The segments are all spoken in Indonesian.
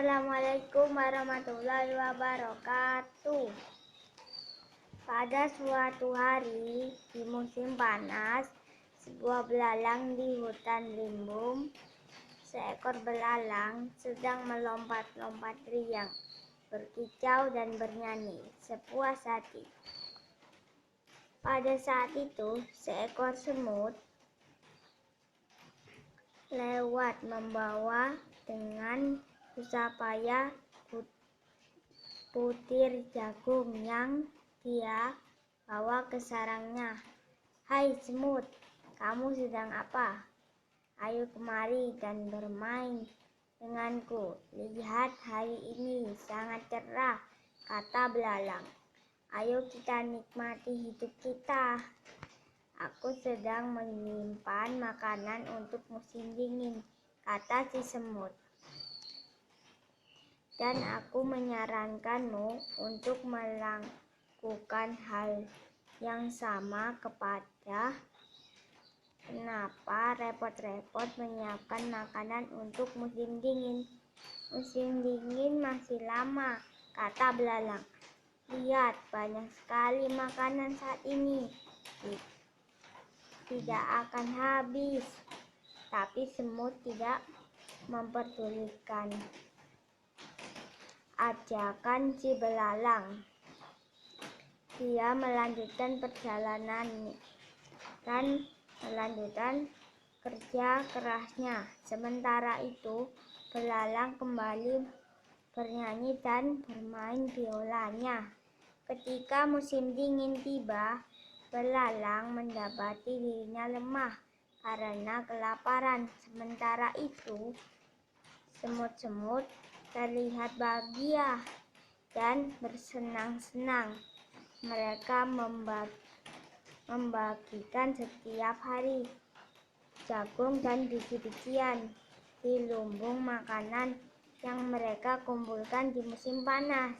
Assalamualaikum warahmatullahi wabarakatuh. Pada suatu hari di musim panas, sebuah belalang di hutan limbung. Seekor belalang sedang melompat-lompat riang, berkicau dan bernyanyi sepuas hati. Pada saat itu, seekor semut lewat membawa dengan susah payah butir jagung yang dia bawa ke sarangnya. "Hai semut, kamu sedang apa? Ayo kemari dan bermain denganku. Lihat, hari ini sangat cerah," kata belalang. "Ayo kita nikmati hidup kita. Aku sedang menyimpan makanan untuk musim dingin," kata si semut. "Dan aku menyarankanmu untuk melakukan hal yang sama kepada. Kenapa repot-repot menyiapkan makanan untuk musim dingin? Musim dingin masih lama," kata belalang. "Lihat, banyak sekali makanan saat ini. Tidak akan habis." Tapi semut tidak memperdulikan ajakan si belalang. Dia melanjutkan perjalanan dan melanjutkan kerja kerasnya. Sementara itu, belalang kembali bernyanyi dan bermain biolanya. Ketika musim dingin tiba, belalang mendapati dirinya lemah karena kelaparan. Sementara itu, semut-semut terlihat bahagia dan bersenang-senang. Mereka membagikan setiap hari jagung dan biji-bijian di lumbung makanan yang mereka kumpulkan di musim panas.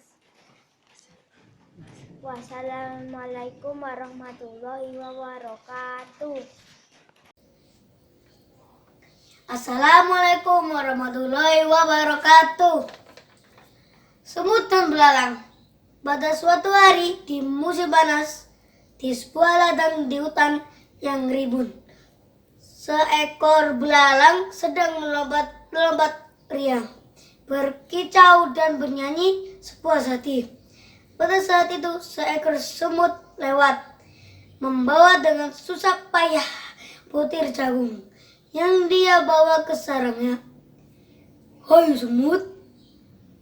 Wassalamualaikum warahmatullahi wabarakatuh. Assalamualaikum warahmatullahi wabarakatuh. Semut dan belalang. Pada suatu hari di musim panas, di sebuah ladang di hutan yang rimbun, seekor belalang sedang melompat riang, berkicau dan bernyanyi sepuas hati. Pada saat itu, seekor semut lewat, membawa dengan susah payah butir jagung yang dia bawa ke sarangnya. "Hai semut,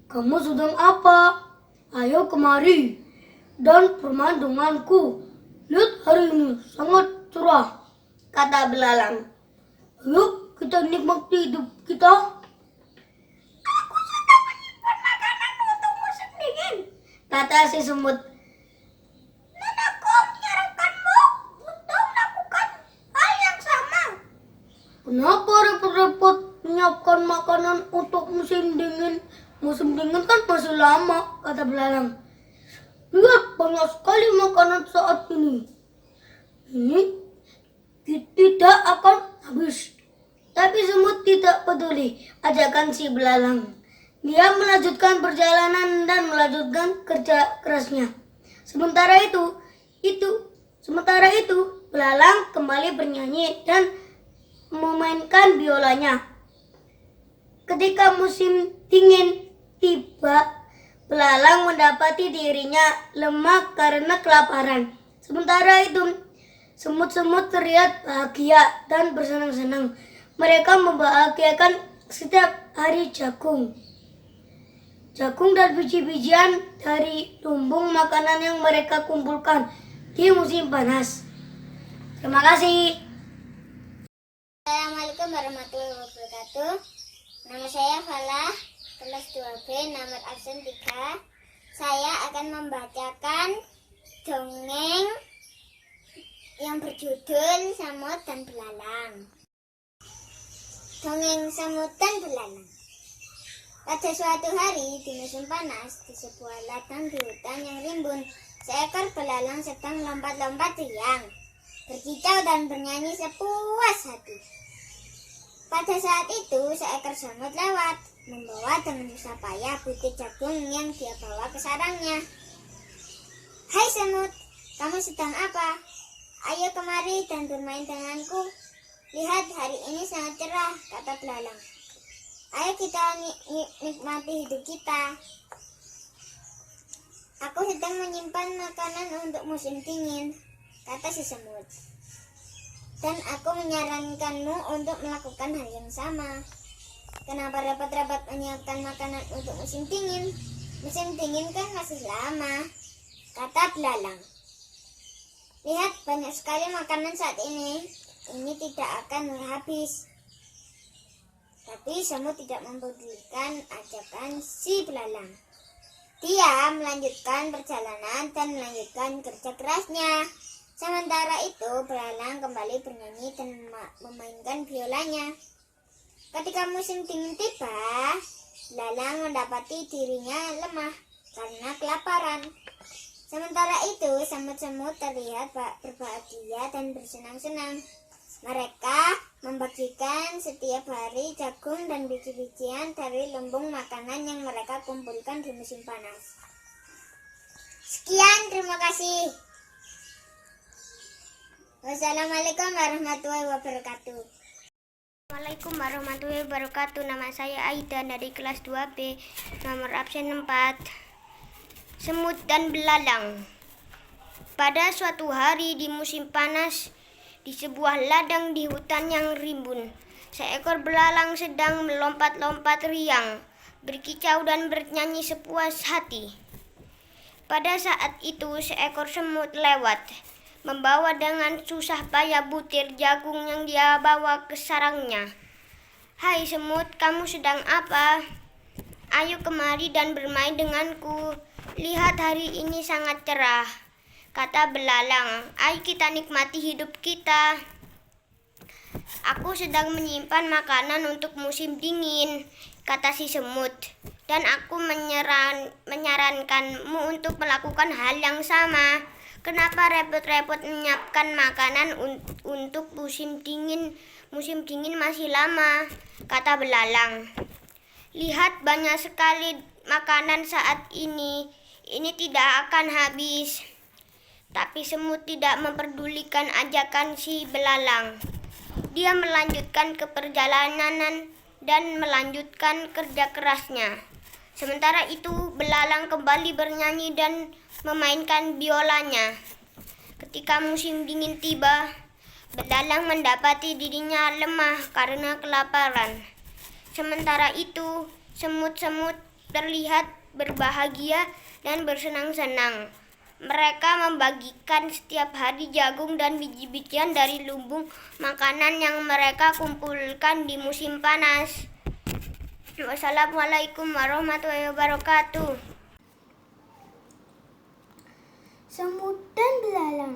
kamu sedang apa? Ayo kemari dan bermain denganku. Lihat, hari ini sangat cerah," kata belalang. "Ayo kita nikmati hidup kita." "Aku sedang menyimpan makanan untuk musim dingin," kata si semut. "Dan aku menyarankanmu untuk melakukan hal yang sama." "Kenapa repot-repot menyiapkan makanan untuk musim dingin? Musim dingin kan masih lama," kata belalang. "Lihat, banyak sekali makanan saat ini. Ini tidak akan habis." Tapi semut tidak peduli ajakan si belalang. Dia melanjutkan perjalanan dan melanjutkan kerja kerasnya. Sementara itu, belalang kembali bernyanyi dan memainkan biolanya. Ketika musim dingin tiba, belalang mendapati dirinya lemah karena kelaparan. Sementara itu, semut-semut terlihat bahagia dan bersenang-senang. Mereka membahagiakan setiap hari jagung dan biji-bijian dari lumbung makanan yang mereka kumpulkan di musim panas. Terima kasih. Assalamualaikum warahmatullahi wabarakatuh. Nama saya Falah, kelas 2B, nomor absen 3. Saya akan membacakan dongeng yang berjudul Semut dan Belalang. Dongeng Semut dan Belalang. Pada suatu hari di musim panas, di sebuah ladang di hutan yang rimbun, seekor belalang sedang lompat-lompat riang, berkicau dan bernyanyi sepuas hati. Pada saat itu, seekor semut lewat, membawa dengan susah payah butir jagung yang dia bawa ke sarangnya. "Hai semut, kamu sedang apa? Ayo kemari dan bermain denganku. Lihat, hari ini sangat cerah," kata belalang. "Ayo kita nikmati hidup kita. Aku sedang menyimpan makanan untuk musim dingin," kata si semut. "Dan aku menyarankanmu untuk melakukan hal yang sama. Kenapa repot-repot menyiapkan makanan untuk musim dingin? Musim dingin kan masih lama," kata belalang. "Lihat, banyak sekali makanan saat ini. Ini tidak akan habis." Tapi semut tidak mempedulikan ajakan si belalang. Dia melanjutkan perjalanan dan melanjutkan kerja kerasnya. Sementara itu, belalang kembali bernyanyi dan memainkan biolanya. Ketika musim dingin tiba, belalang mendapati dirinya lemah karena kelaparan. Sementara itu, semut-semut terlihat berbahagia dan bersenang-senang. Mereka membagikan setiap hari jagung dan biji-bijian dari lumbung makanan yang mereka kumpulkan di musim panas. Sekian, terima kasih. Wassalamualaikum warahmatullahi wabarakatuh. Assalamualaikum warahmatullahi wabarakatuh. Nama saya Aida dari kelas 2B, nomor absen 4. Semut dan belalang. Pada suatu hari di musim panas, di sebuah ladang di hutan yang rimbun, seekor belalang sedang melompat-lompat riang, berkicau dan bernyanyi sepuas hati. Pada saat itu seekor semut lewat, membawa dengan susah payah butir jagung yang dia bawa ke sarangnya. "Hai semut, kamu sedang apa? Ayo kemari dan bermain denganku. Lihat, hari ini sangat cerah," kata belalang. "Ayo kita nikmati hidup kita. Aku sedang menyimpan makanan untuk musim dingin," kata si semut. "Dan aku menyarankanmu untuk melakukan hal yang sama. Kenapa repot-repot menyiapkan makanan untuk musim dingin? Musim dingin masih lama," kata belalang. "Lihat, banyak sekali makanan saat ini. Ini tidak akan habis." Tapi semut tidak memperdulikan ajakan si belalang. Dia melanjutkan ke perjalanan dan melanjutkan kerja kerasnya. Sementara itu, belalang kembali bernyanyi dan memainkan biolanya. Ketika musim dingin tiba, belalang mendapati dirinya lemah karena kelaparan. Sementara itu, semut-semut terlihat berbahagia dan bersenang-senang. Mereka membagikan setiap hari jagung dan biji-bijian dari lumbung makanan yang mereka kumpulkan di musim panas. Wassalamualaikum warahmatullahi wabarakatuh. Semut dan belalang.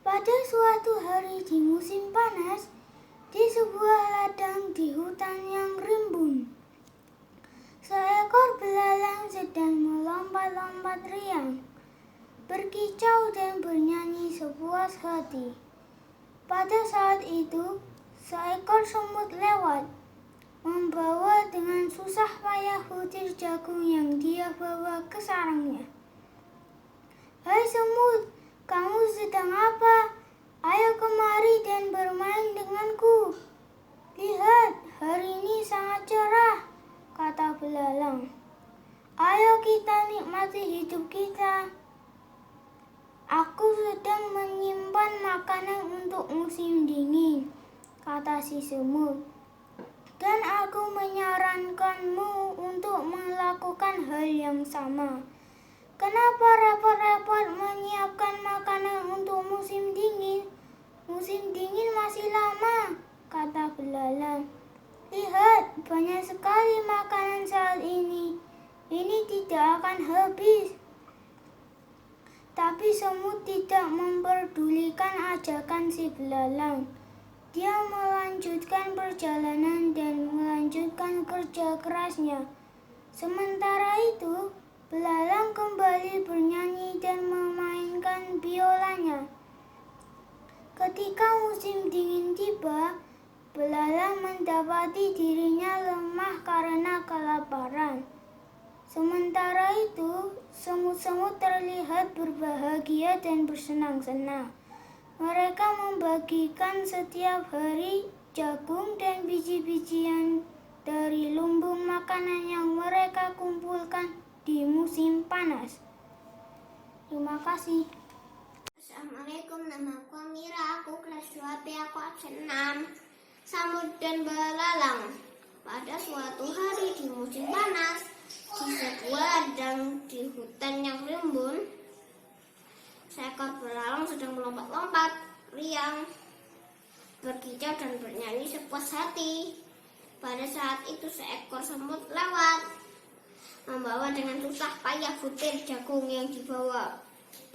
Pada suatu hari di musim panas, di sebuah ladang di hutan yang rimbun, seekor belalang sedang melompat-lompat riang, berkicau dan bernyanyi sepuas hati. Pada saat itu, seekor semut lewat, membawa dengan susah payah butir jagung yang dia bawa ke sarangnya. "Hai semut, kamu sedang apa? Ayo kemari dan bermain denganku. Lihat, hari ini sangat cerah," kata belalang. "Ayo kita nikmati hidup kita. Aku sedang menyimpan makanan untuk musim dingin," kata si semut. "Dan aku menyarankanmu untuk melakukan hal yang sama. Kenapa repot-repot menyiapkan makanan untuk musim dingin? Musim dingin masih lama," kata belalang. "Lihat, banyak sekali makanan saat ini. Ini tidak akan habis." Tapi semut tidak memperdulikan ajakan si belalang. Dia melanjutkan perjalanan dan melanjutkan kerja kerasnya. Sementara itu, belalang kembali bernyanyi dan memainkan biolanya. Ketika musim dingin tiba, Belalang mendapati dirinya lemah karena kelaparan. Sementara itu, semut-semut terlihat berbahagia dan bersenang-senang. Mereka membagikan setiap hari jagung dan biji-bijian dari lumbung makanan yang mereka kumpulkan di musim panas. Terima kasih. Assalamualaikum, nama aku Amira, aku kelas 2B, aku absen 6. Samut dan belalang. Pada suatu hari di musim panas, di sebuah ladang di hutan yang rimbun, seekor belalang sedang melompat-lompat riang, berkicau dan bernyanyi sepuas hati. Pada saat itu seekor semut lewat, membawa dengan susah payah butir jagung yang dibawa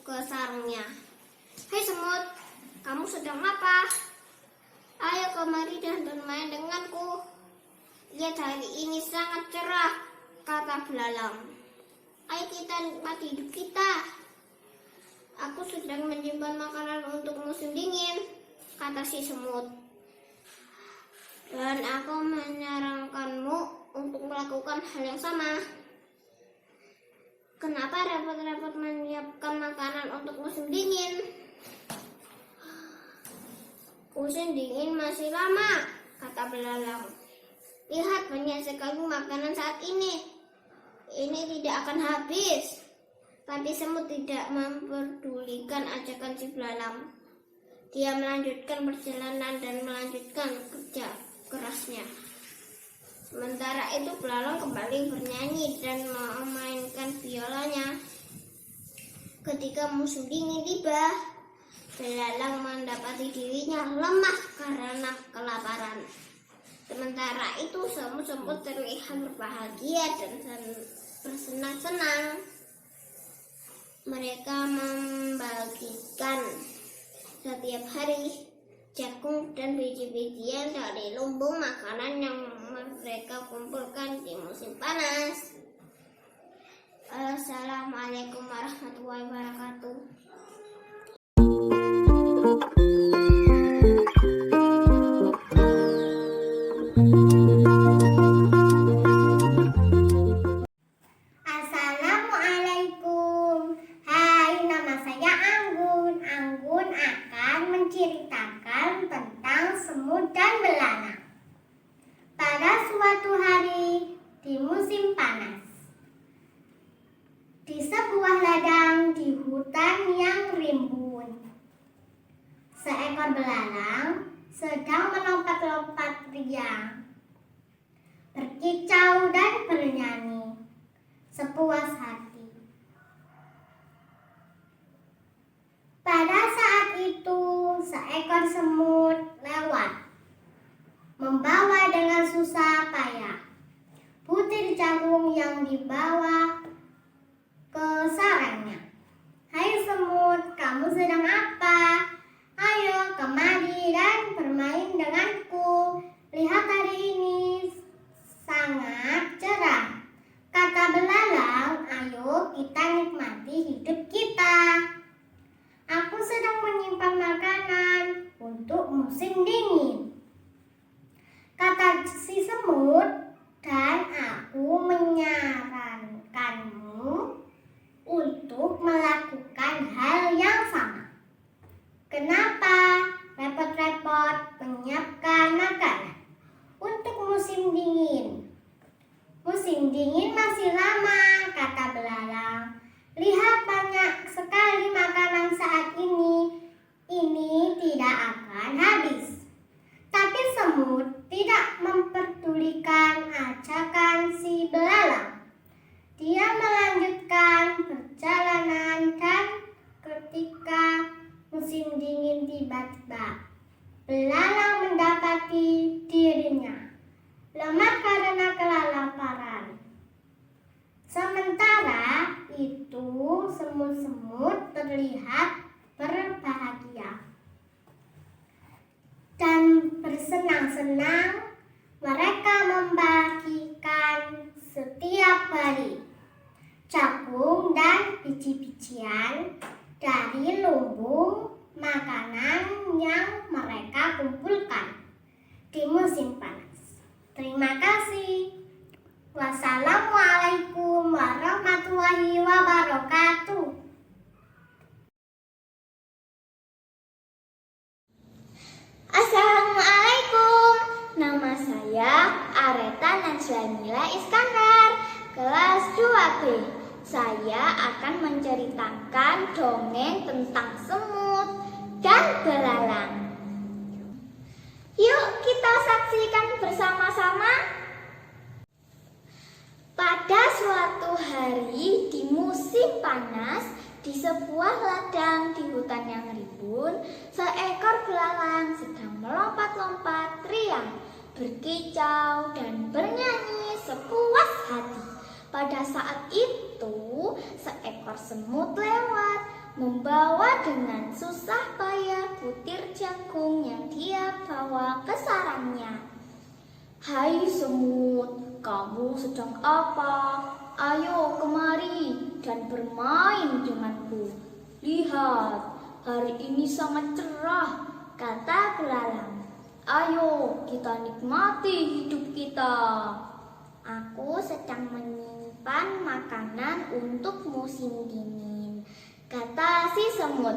ke sarangnya. Hei semut, kamu sedang apa? Ayo kemari dan bermain denganku. Lihat hari ini sangat cerah, kata belalang. Ayo kita nikmati hidup kita. Aku sedang menyimpan makanan untuk musim dingin, kata si semut. Dan aku menyarankanmu untuk melakukan hal yang sama. Kenapa repot-repot menyiapkan makanan untuk musim dingin? Musim dingin masih lama, kata belalang. Lihat banyak sekali makanan saat ini. Ini tidak akan habis. Tapi semut tidak memperdulikan ajakan si belalang. Dia melanjutkan perjalanan dan melanjutkan kerja kerasnya. Sementara itu belalang kembali bernyanyi dan memainkan biolanya. Ketika musim dingin tiba, belalang mendapati dirinya lemah karena kelaparan. Sementara itu semut-semut terlihat berbahagia dan bersenang-senang. Mereka membagikan setiap hari jagung dan biji-bijian dari lumbung makanan yang mereka kumpulkan di musim panas. Assalamualaikum warahmatullahi wabarakatuh. Assalamualaikum. Hai, nama saya Anggun. Anggun akan menceritakan tentang semut dan belalang. Pada suatu hari di musim panas, di sebuah ladang di hutan yang rimbun, seekor belalang sedang melompat-lompat riang, berkicau dan bernyanyi sepuas hati. Pada saat itu, seekor semut lewat, membawa dengan susah payah butir jagung yang dibawa ke sarangnya. Hai semut, kamu sedang apa? Ayo kemari dan bermain denganku. Lihat hari ini sangat cerah, kata belalang. Ayo kita nikmati hidup kita. Aku sedang menyimpan makanan untuk musim dingin, kata si semut, dan aku menyarankanmu untuk melakukan hal yang sama. Kenapa repot-repot menyiapkan makanan untuk musim dingin? Musim dingin masih lama, kata belalang. Lihat banyak sekali makanan saat ini. Ini tidak akan habis. Tapi semut tidak memperdulikan ajakan si belalang. Dia melanjutkan perjalanan dan ketika musim dingin tiba-tiba, belalang mendapati dirinya lemah karena kelaparan. Sementara itu semut-semut terlihat berbahagia dan bersenang-senang. Mereka membagikan setiap hari jagung dan biji-bijian dari lumbung makanan yang mereka kumpulkan di Jamila Iskandar, kelas 2B. Saya akan menceritakan dongeng tentang semut dan belalang. Yuk kita saksikan bersama-sama. Pada suatu hari di musim panas, di sebuah ladang di hutan yang rimbun, seekor belalang sedang melompat-lompat riang, berkicau dan bernyanyi sepuas hati. Pada saat itu, seekor semut lewat, membawa dengan susah payah butir jagung yang dia bawa ke sarangnya. "Hai semut, kamu sedang apa? Ayo kemari dan bermain denganku. Lihat, hari ini sangat cerah," kata belalang. "Ayo kita nikmati hidup kita." "Aku sedang menyimpan makanan untuk musim dingin," kata si semut.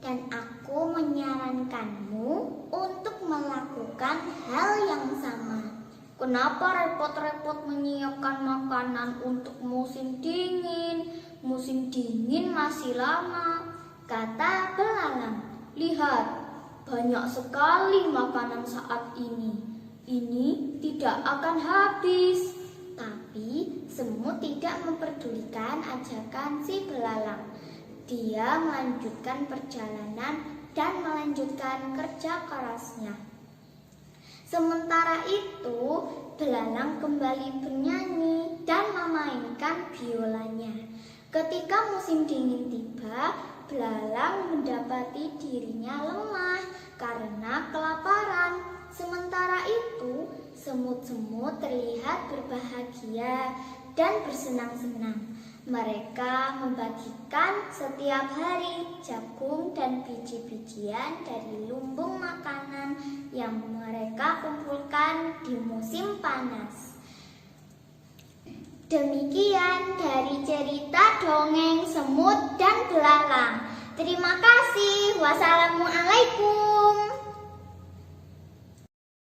"Dan aku menyarankanmu untuk melakukan hal yang sama." "Kenapa repot-repot menyiapkan makanan untuk musim dingin? Musim dingin masih lama," kata belalang. "Lihat, banyak sekali makanan saat ini. Ini tidak akan habis." Tapi semut tidak memperdulikan ajakan si belalang. Dia melanjutkan perjalanan dan melanjutkan kerja kerasnya. Sementara itu, belalang kembali bernyanyi dan memainkan biolanya. Ketika musim dingin tiba, belalang mendapati dirinya lemah karena kelaparan. Sementara itu, semut-semut terlihat berbahagia dan bersenang-senang. Mereka membagikan setiap hari jagung dan biji-bijian dari lumbung makanan yang mereka kumpulkan di musim panas. Demikian dari cerita dongeng semut dan belalang. Terima kasih. Wassalamualaikum.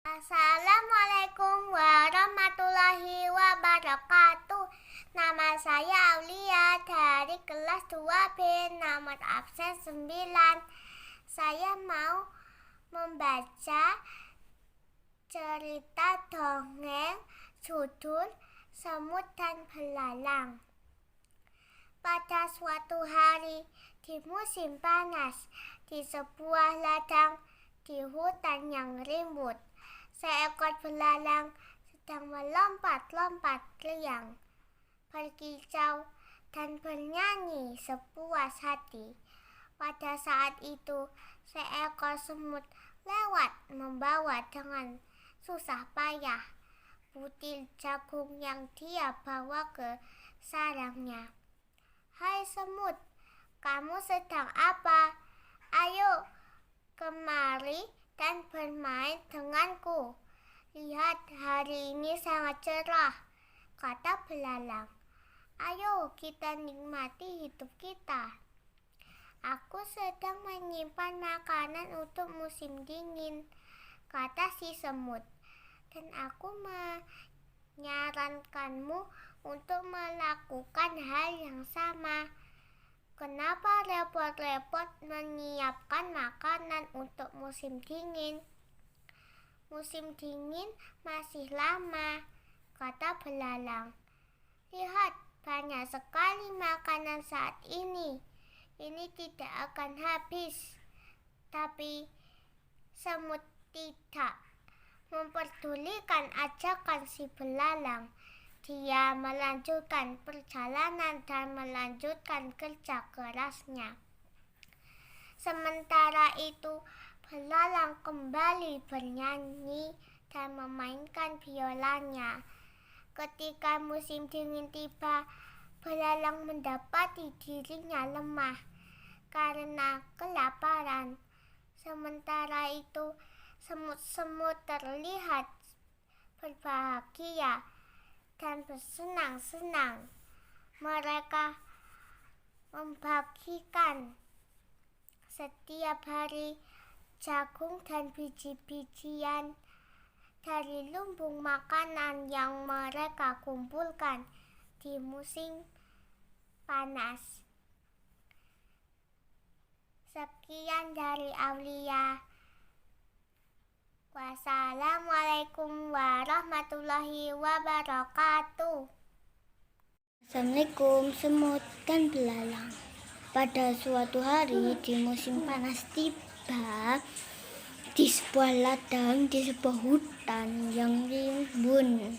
Assalamualaikum warahmatullahi wabarakatuh. Nama saya Aulia dari kelas 2B, nomor absen 9. Saya mau membaca cerita dongeng judul Semut dan Belalang. Pada suatu hari di musim panas, di sebuah ladang di hutan yang rimbun, seekor belalang sedang melompat-lompat riang, berkicau dan bernyanyi sepuas hati. Pada saat itu, seekor semut lewat membawa dengan susah payah butir jagung yang dia bawa ke sarangnya. "Hai semut, kamu sedang apa? Ayo kemari dan bermain denganku. Lihat, hari ini sangat cerah," kata belalang. "Ayo kita nikmati hidup kita." "Aku sedang menyimpan makanan untuk musim dingin," kata si semut. "Dan aku menyarankanmu untuk melakukan hal yang sama. Kenapa repot-repot menyiapkan makanan untuk musim dingin? Musim dingin masih lama," kata belalang. "Lihat, banyak sekali makanan saat ini. Ini tidak akan habis." Tapi semut tidak memperdulikan ajakan si belalang. Dia melanjutkan perjalanan dan melanjutkan kerja kerasnya. Sementara itu, belalang kembali bernyanyi dan memainkan biolanya. Ketika musim dingin tiba, belalang mendapati dirinya lemah karena kelaparan. Sementara itu, semut-semut terlihat berbahagia dan bersenang-senang. Mereka membagikan setiap hari jagung dan biji-bijian dari lumbung makanan yang mereka kumpulkan di musim panas. Sekian dari Aulia. Wassalamualaikum warahmatullahi wabarakatuh. Assalamualaikum, semut dan belalang. Pada suatu hari di musim panas tiba di sebuah ladang di sebuah hutan yang rimbun.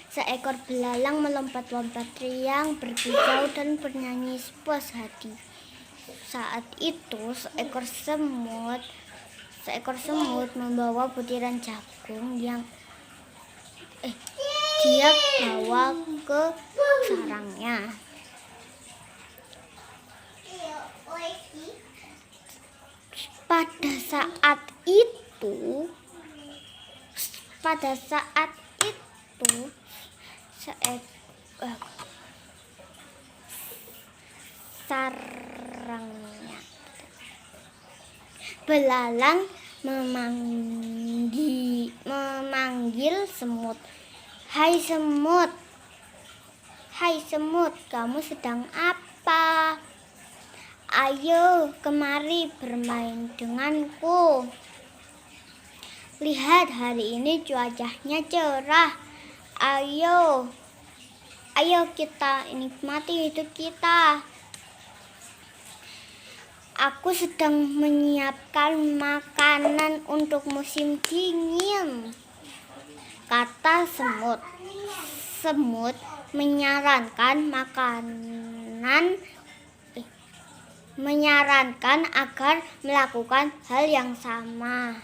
Seekor belalang melompat-lompat riang, berkicau dan bernyanyi sepuas hati. Saat itu seekor semut membawa butiran jagung yang dia bawa ke sarangnya. Pada saat itu sarangnya belalang memanggil semut. Hai semut, kamu sedang apa? Ayo kemari bermain denganku. Lihat, hari ini cuacanya cerah. Ayo kita nikmati hidup kita. Aku sedang menyiapkan makanan untuk musim dingin, kata semut. Semut menyarankan agar melakukan hal yang sama.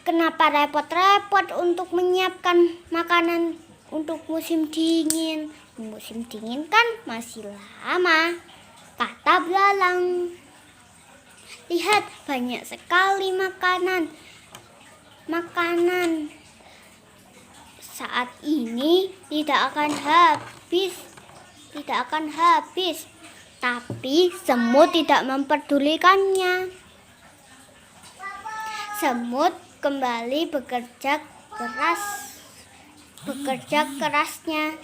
Kenapa repot-repot untuk menyiapkan makanan untuk musim dingin? Musim dingin kan masih lama, kata belalang. Lihat, banyak sekali makanan. Saat ini tidak akan habis. Tapi semut tidak memperdulikannya. Semut kembali bekerja kerasnya.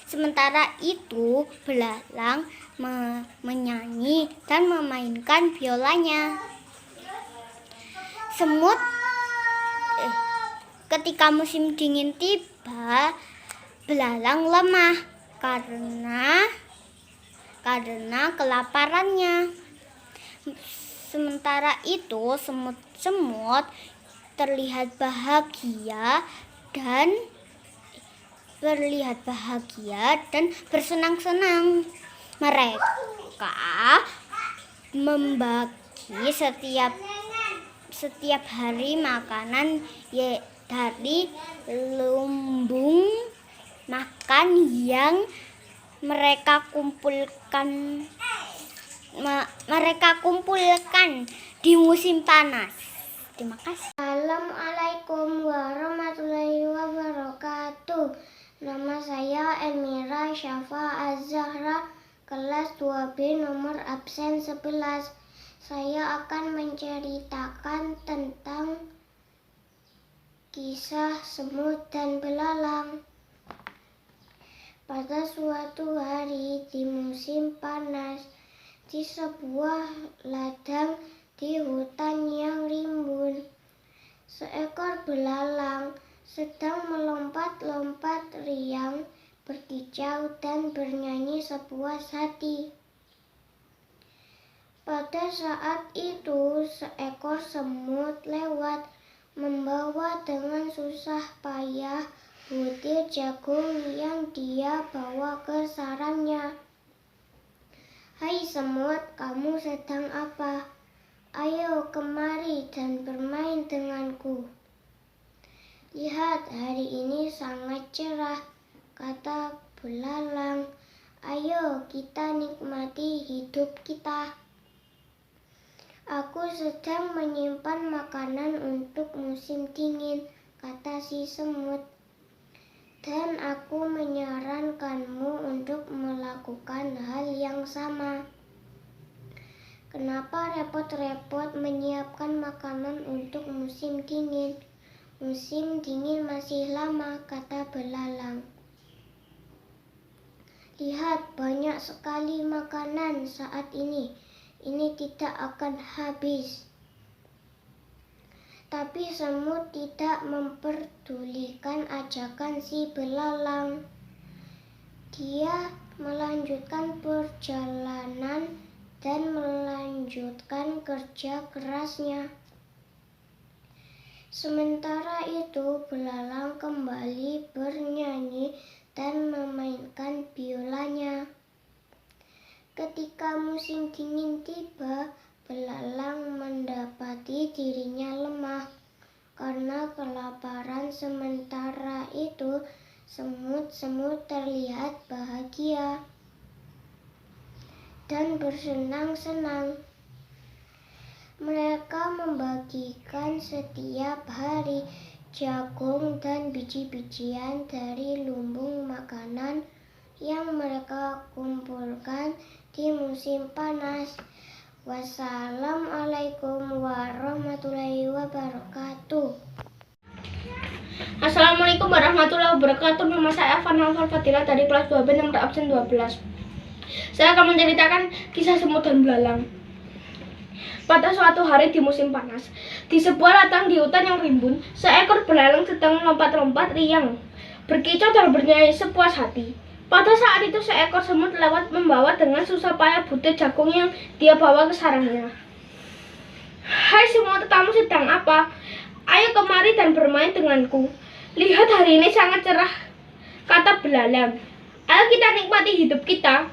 Sementara itu belalang menyanyi dan memainkan biolanya. Ketika musim dingin tiba, belalang lemah karena kelaparannya. Sementara itu semut terlihat bahagia dan bersenang-senang. Mereka membagi setiap hari makanan dari lumbung makan yang mereka kumpulkan di musim panas. Terima kasih. Assalamualaikum warahmatullahi wabarakatuh. Nama saya Elmira Syafa Az-Zahra, kelas 2B nomor absen 11. Saya akan menceritakan tentang kisah semut dan belalang. Pada suatu hari di musim panas, di sebuah ladang di hutan yang rimbun, seekor belalang sedang melompat-lompat riang, berkicau dan bernyanyi sepuas hati. Pada saat itu seekor semut lewat, membawa dengan susah payah butir jagung yang dia bawa ke sarangnya. Hai semut, kamu sedang apa? Ayo kemari dan bermain denganku. Lihat, hari ini sangat cerah, kata belalang. Ayo kita nikmati hidup kita. Aku sedang menyimpan makanan untuk musim dingin, kata si semut. Dan aku menyarankanmu untuk melakukan hal yang sama. Kenapa repot-repot menyiapkan makanan untuk musim dingin? Musim dingin masih lama, kata belalang. Lihat, banyak sekali makanan saat ini. Ini tidak akan habis. Tapi semut tidak memperdulikan ajakan si belalang. Dia melanjutkan perjalanan dan melanjutkan kerja kerasnya. Sementara itu, belalang kembali bernyanyi dan memainkan biolanya. Ketika musim dingin tiba, belalang mendapati dirinya lemah karena kelaparan. Sementara itu, semut-semut terlihat bahagia dan bersenang-senang. Mereka membagikan setiap hari jagung dan biji-bijian dari lumbung makanan yang mereka kumpulkan di musim panas. Wassalamualaikum warahmatullahi wabarakatuh. Assalamualaikum warahmatullahi wabarakatuh. Nama saya Fana Fadila dari kelas 2B nomor absen 12. Saya akan menceritakan kisah semut dan belalang. Pada suatu hari di musim panas, di sebuah ladang di hutan yang rimbun, seekor belalang sedang melompat-lompat riang, berkicau dan bernyanyi sepuas hati. Pada saat itu seekor semut lewat membawa dengan susah payah butir jagung yang dia bawa ke sarangnya. Hai semua, kamu sedang apa? Ayo kemari dan bermain denganku. Lihat, hari ini sangat cerah, kata belalang. Ayo kita nikmati hidup kita.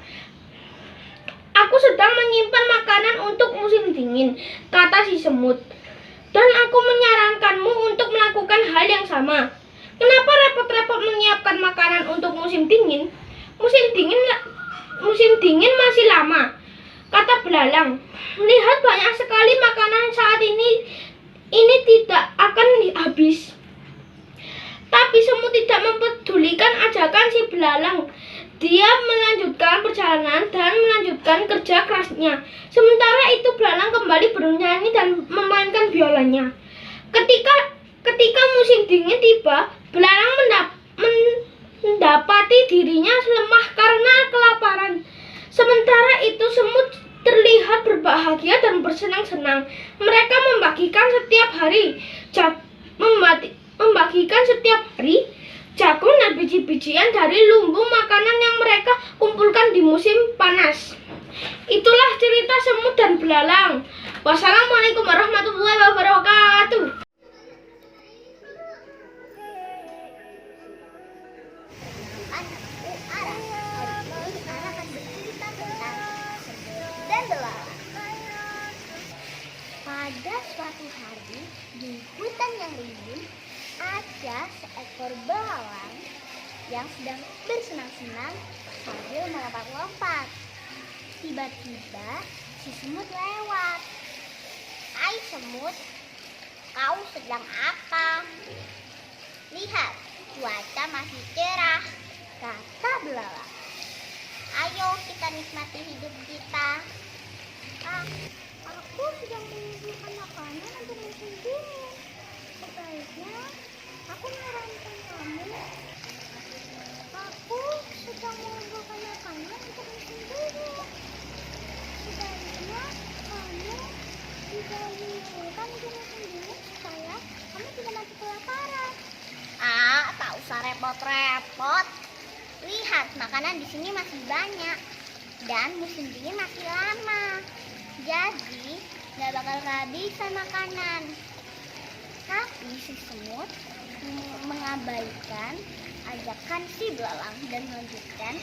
Aku sedang menyimpan makanan untuk musim dingin, kata si semut. Dan aku menyarankanmu untuk melakukan hal yang sama. Kenapa repot-repot menyiapkan makanan untuk musim dingin? Musim dingin masih lama, kata belalang. Lihat, banyak sekali makanan saat ini tidak akan habis. Tapi semut tidak mempedulikan ajakan si belalang. Dia melanjutkan perjalanan dan melanjutkan kerja kerasnya. Sementara itu belalang kembali bernyanyi dan memainkan biolanya. Ketika musim dingin tiba, belalang mendapati dirinya lemah karena kelaparan. Sementara itu semut terlihat berbahagia dan bersenang-senang. Mereka membagikan setiap hari jagung dan biji-bijian dari lumbung makanan yang mereka kumpulkan di musim panas. Itulah cerita semut dan belalang. Wassalamualaikum warahmatullahi wabarakatuh. Pada suatu hari di hutan yang rimbun, ada seekor belalang yang sedang bersenang-senang sambil melompat-lompat. Tiba-tiba si semut lewat. Hai semut, kau sedang apa? Lihat, cuaca masih cerah, kata belalang. Ayo kita nikmati hidup kita. Aku sedang mengumpulkan makanan untuk musim dingin. Sebaiknya aku menyarankan kamu. Aku sedang mengumpulkan makanan untuk musim dingin. Sebaiknya kamu juga mengumpulkan untuk musim dingin supaya kamu tidak mati kelaparan. Tak usah repot-repot. Lihat, makanan di sini masih banyak dan musim dingin masih lama. Jadi, gak bakal kehabisan makanan. Tapi si semut mengabaikan ajakan si belalang dan melanjutkan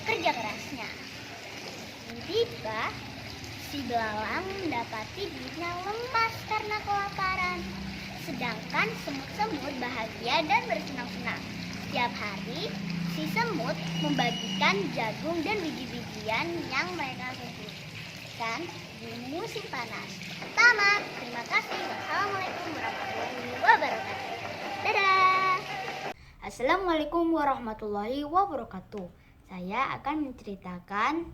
kerja kerasnya. Tiba, si belalang mendapati dirinya lemas karena kelaparan. Sedangkan semut-semut bahagia dan bersenang-senang. Setiap hari, si semut membagikan jagung dan biji-bijian yang mereka kumpulkan di musim panas. Tamat. Terima kasih. Wassalamualaikum warahmatullahi wabarakatuh. Dadah. Assalamualaikum warahmatullahi wabarakatuh. Saya akan menceritakan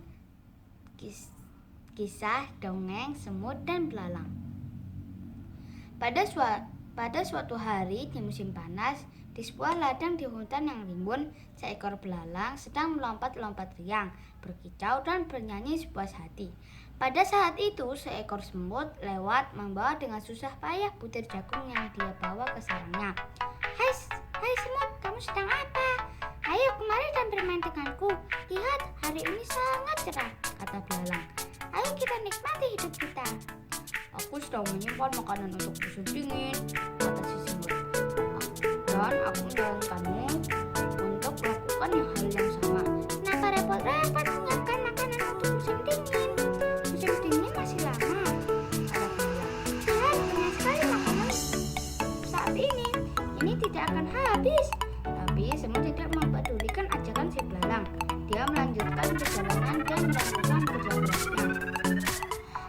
Kisah dongeng semut dan belalang. Pada suatu hari di musim panas, di sebuah ladang di hutan yang rimbun, seekor belalang sedang melompat-lompat riang, berkicau dan bernyanyi sepuas hati. Pada saat itu, seekor semut lewat membawa dengan susah payah butir jagung yang dia bawa ke sarangnya. Hai semut, kamu sedang apa? Ayo kemari dan bermain denganku. Lihat, hari ini sangat cerah, kata belalang. Ayo kita nikmati hidup kita. Aku sedang menyimpan makanan untuk musim dingin, kata si semut. Dan aku mendorongkanmu untuk melakukan hal yang sama. Kenapa repot-repot menyiapkan makanan untuk musim dingin? Musim dingin masih lama, kata belalang. Lihat, banyak sekali makanan saat ini. Ini tidak akan habis. Tapi semut tidak mempedulikan ajakan si belalang. Dia melanjutkan perjalanan dan melakukan kerja kerasnya.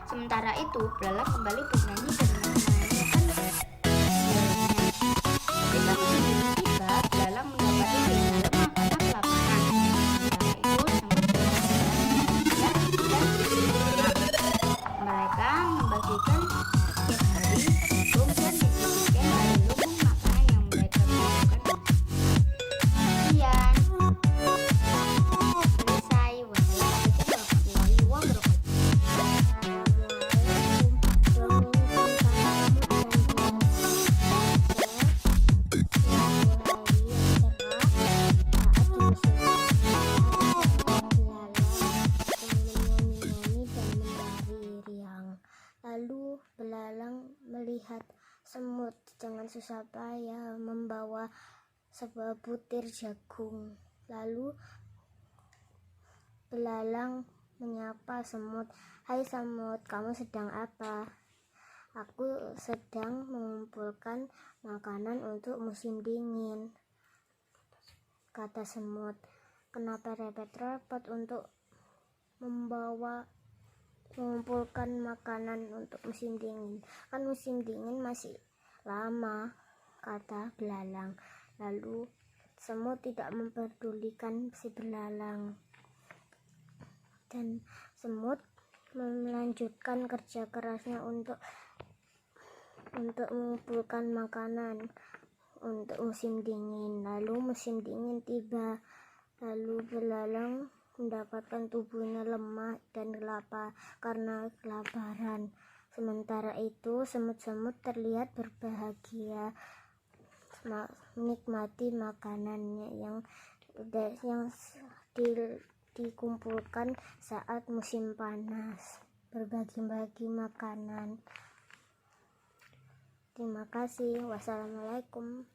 Sementara itu, belalang kembali bernyanyi dan menyanyikan ketika musim dingin tiba, belalang mendapati dirinya lemah karena kelaparan. Sementara itu, semut berjalan dan mereka membagikan setiap hari jagung dan dibagikan dari lumbung makanan yang mereka butuhkan. Sekian. Selesai. Wassalamualaikum warahmatullahi wabarakatuh. Lalu belalang melihat semut dengan susah payah membawa sebuah butir jagung. Lalu belalang menyapa semut. Hai semut, kamu sedang apa? Aku sedang mengumpulkan makanan untuk musim dingin, kata semut. Kenapa repot-repot untuk mengumpulkan makanan untuk musim dingin? Kan musim dingin masih lama, kata belalang. Lalu semut tidak memperdulikan si belalang. Dan semut melanjutkan kerja kerasnya untuk mengumpulkan makanan untuk musim dingin. Lalu musim dingin tiba. Lalu belalang mendapatkan tubuhnya lemah dan lapar karena kelaparan. Sementara itu, semut-semut terlihat berbahagia menikmati makanannya yang dikumpulkan saat musim panas, berbagi-bagi makanan. Terima kasih. Wassalamualaikum.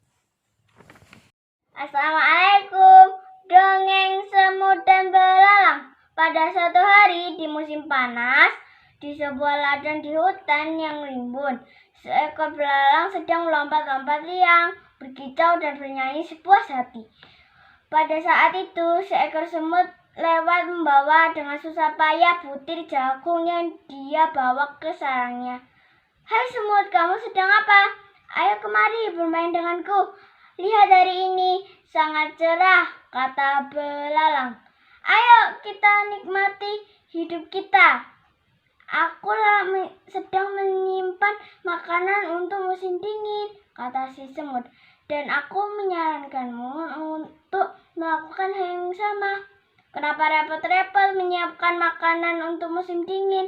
Assalamualaikum. Dongeng semut dan belalang. Pada suatu hari di musim panas, di sebuah ladang di hutan yang rimbun, seekor belalang sedang melompat-lompat riang, berkicau dan bernyanyi sepuas hati. Pada saat itu, seekor semut lewat membawa dengan susah payah butir jagung yang dia bawa ke sarangnya. Hai semut, kamu sedang apa? Ayo kemari bermain denganku. Lihat hari ini sangat cerah, kata belalang. Ayo kita nikmati hidup kita. Aku sedang menyimpan makanan untuk musim dingin, kata si semut. Dan aku menyarankanmu untuk melakukan hal yang sama. Kenapa repot-repot menyiapkan makanan untuk musim dingin?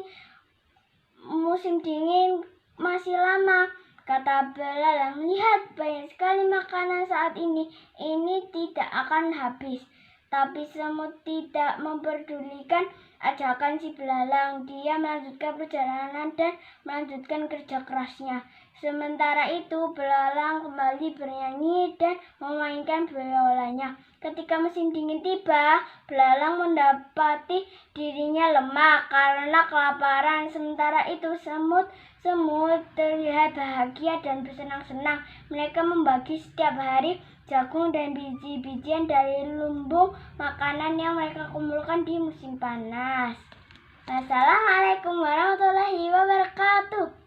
Musim dingin masih lama, kata belalang. Lihat, banyak sekali makanan saat ini. Ini tidak akan habis. Tapi semut tidak memperdulikan ajakan si belalang. Dia melanjutkan perjalanan dan melanjutkan kerja kerasnya. Sementara itu, belalang kembali bernyanyi dan memainkan biolanya. Ketika musim dingin tiba, belalang mendapati dirinya lemah karena kelaparan. Sementara itu, semut terlihat bahagia dan bersenang-senang. Mereka membagi setiap hari jagung dan biji-bijian dari lumbung makanan yang mereka kumpulkan di musim panas. Wassalamualaikum warahmatullahi wabarakatuh.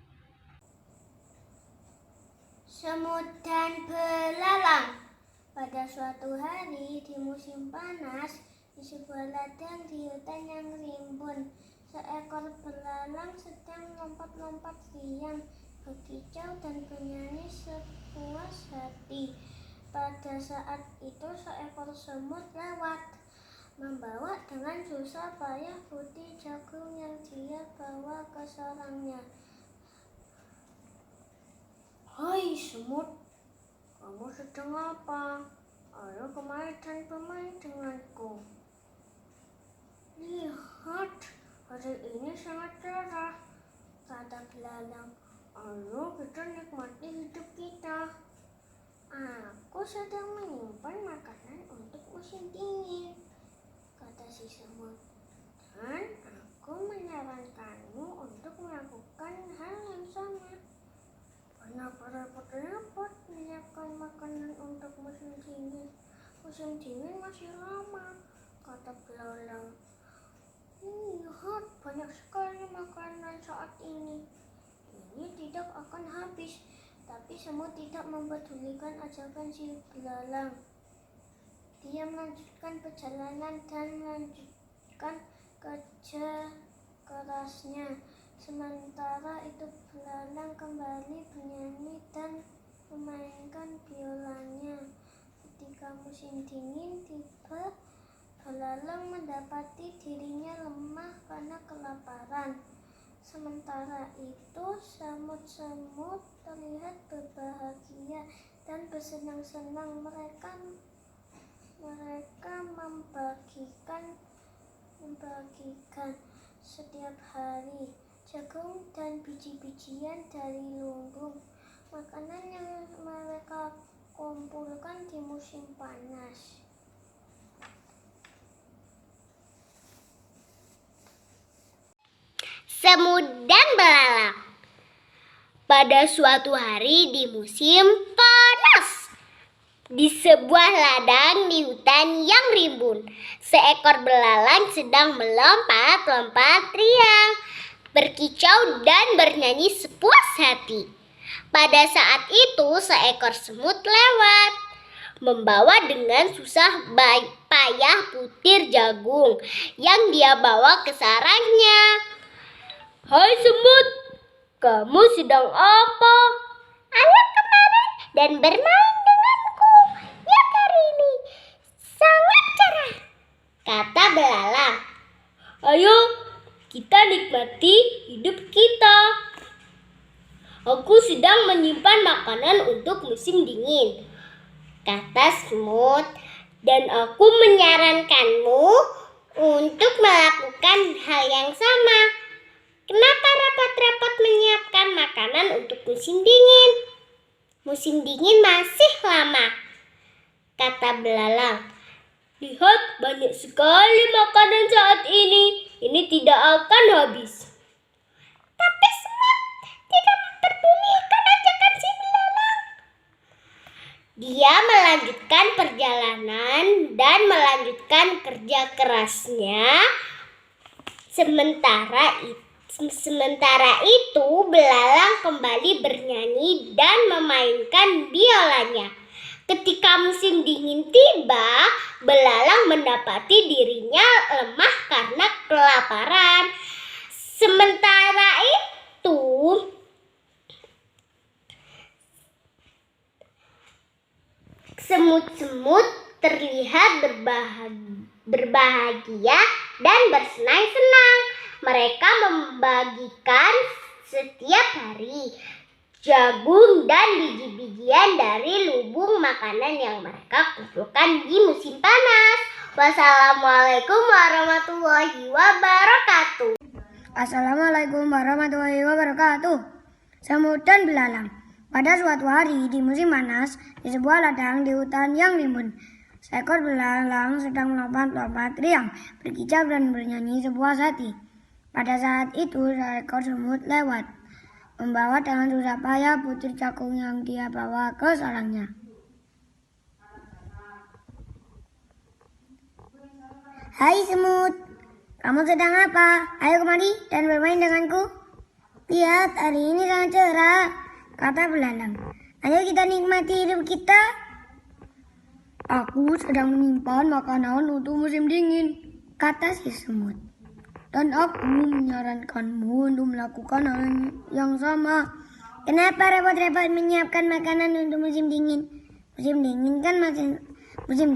Semut dan belalang. Pada suatu hari di musim panas, di sebuah ladang di hutan yang rimbun, Seekor belalang sedang lompat-lompat riang, berkicau dan bernyanyi sepuas hati. Pada saat itu seekor semut lewat, membawa dengan susah payah putih jagung yang dia bawa ke sarangnya. Hai semut, kamu sedang apa? Ayo kemari dan bermain denganku. Lihat, hari ini sangat cerah, kata belalang. Ayo kita nikmati hidup kita. Aku sedang menyimpan makanan untuk musim dingin, kata si semut. Dan aku menyarankanmu untuk melakukan hal yang sama. Kenapa repot-repot menyiapkan makanan untuk musim dingin? Musim dingin masih lama, kata belalang. Lihat, banyak sekali makanan saat ini. Ini tidak akan habis. Tapi semut tidak mempedulikan ajakan si belalang. Dia melanjutkan perjalanan dan melanjutkan kerja kerasnya. Sementara itu belalang kembali bernyanyi dan memainkan biolanya. Ketika musim dingin tiba, belalang mendapati dirinya lemah karena kelaparan. Sementara itu semut-semut terlihat berbahagia dan bersenang-senang. Mereka membagikan setiap hari jagung dan biji-bijian dari lumbung, makanan yang mereka kumpulkan di musim panas. Semut dan belalang. Pada suatu hari di musim panas, di sebuah ladang di hutan yang rimbun, seekor belalang sedang melompat-lompat riang, berkicau dan bernyanyi sepuas hati. Pada saat itu seekor semut lewat, membawa dengan susah payah butir jagung yang dia bawa ke sarangnya. Hai semut, kamu sedang apa? Ayo kemari dan bermain denganku. Lihat hari ini sangat cerah, kata belalang. Ayo kita nikmati hidup kita. Aku sedang menyimpan makanan untuk musim dingin, kata semut. Dan aku menyarankanmu untuk melakukan hal yang sama. Kenapa repot-repot menyiapkan makanan untuk musim dingin? Musim dingin masih lama, kata belalang. Lihat, banyak sekali makanan saat ini. Ini tidak akan habis. Tapi semut tidak memperdulikan ajakan si belalang. Dia melanjutkan perjalanan dan melanjutkan kerja kerasnya. Sementara itu belalang kembali bernyanyi dan memainkan biolanya. Ketika musim dingin tiba, belalang mendapati dirinya lemah karena kelaparan. Sementara itu semut-semut terlihat berbahagia dan bersenang-senang. Mereka membagikan setiap hari jagung dan biji-bijian dari lubung makanan yang mereka kumpulkan di musim panas. Wassalamualaikum warahmatullahi wabarakatuh. Assalamualaikum warahmatullahi wabarakatuh. Semut dan belalang. Pada suatu hari di musim panas, di sebuah ladang di hutan yang rimbun, seekor belalang sedang melompat-lompat riang, berkicau dan bernyanyi sepuas hati. Pada saat itu seekor semut lewat, membawa dengan susah payah butir jagung yang dia bawa ke sarangnya. Hai semut, kamu sedang apa? Ayo kemari dan bermain denganku. Lihat, hari ini sangat cerah, kata belalang. Ayo kita nikmati hidup kita. Aku sedang menyimpan makanan untuk musim dingin, kata si semut. Dan aku menyarankanmu untuk melakukan hal yang sama. Kenapa repot-repot menyiapkan makanan untuk musim dingin? Musim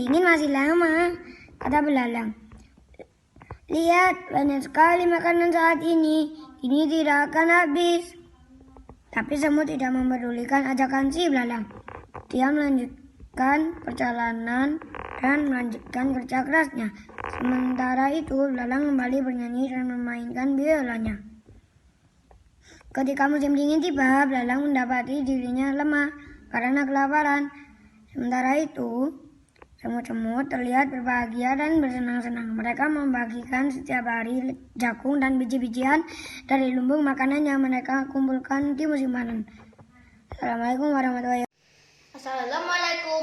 dingin masih lama, kata belalang. Lihat, banyak sekali makanan saat ini. Ini tidak akan habis. Tapi semut tidak mempedulikan ajakan si belalang. Dia melanjutkan perjalanan dan melanjutkan kerja kerasnya. Sementara itu, belalang kembali bernyanyi dan memainkan biolanya. Ketika musim dingin tiba, belalang mendapati dirinya lemah karena kelaparan. Sementara itu, semut-semut terlihat berbahagia dan bersenang-senang. Mereka membagikan setiap hari jagung dan biji-bijian dari lumbung makanan yang mereka kumpulkan di musim panen. Assalamualaikum